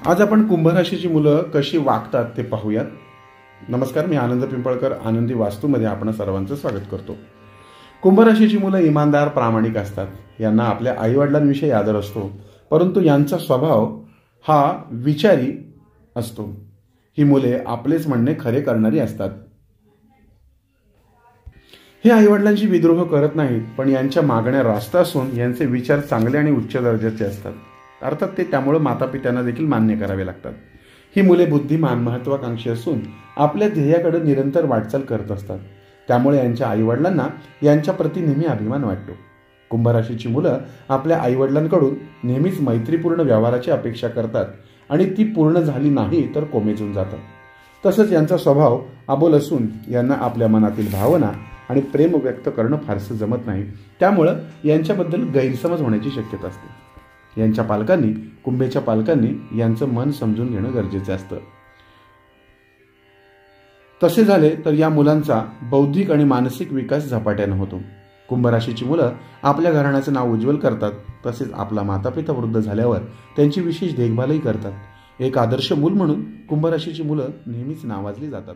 आज आपण कुंभ राशीची मुलं कशी वागतात ते पाहूयात। नमस्कार, मी आनंद पिंपळकर आनंदी वास्तूमध्ये आपण सर्वांचं स्वागत करतो। कुंभ राशीची मुलं इमानदार प्रामाणिक असतात। यांना आपल्या आईवडिलांविषयी आदर असतो, परंतु यांचा स्वभाव हा विचारी असतो। ही मुले आपलेच म्हणणे खरे करणारी असतात। हे आईवडिलांची विद्रोह करत नाहीत, पण यांच्या मागण्या रास्त असून यांचे विचार चांगले आणि उच्च दर्जाचे असतात। अर्थात ते त्यामुळे मातापित्यांना देखील मान्य करावे लागतात। ही मुले बुद्धिमान महत्वाकांक्षी असून आपल्या ध्येयाकडे निरंतर वाटचाल करत असतात। त्यामुळे यांच्या आईवडिलांना यांच्या प्रती नेहमी अभिमान वाटतो। कुंभ राशीची मुलं आपल्या आईवडिलांकडून नेहमीच मैत्रीपूर्ण व्यवहाराची अपेक्षा करतात आणि ती पूर्ण झाली नाही तर कोमेजून जातात। तसंच यांचा स्वभाव अबोल असून यांना आपल्या मनातील भावना आणि प्रेम व्यक्त करणं फारसं जमत नाही। त्यामुळे यांच्याबद्दल गैरसमज होण्याची शक्यता असते। यांच्या पालकांनी कुंभेच्या पालकांनी यांचं मन समजून घेणं गरजेचं असतं। तसे झाले तर या मुलांचा बौद्धिक आणि मानसिक विकास झपाट्याने होतो। कुंभ राशीची मुलं आपल्या घराण्याचं नाव उज्ज्वल करतात, तसेच आपला मातापिता वृद्ध झाल्यावर त्यांची विशेष देखभालही करतात। एक आदर्श मूल म्हणून कुंभ राशीची मुलं नेहमीच नावाजली जातात।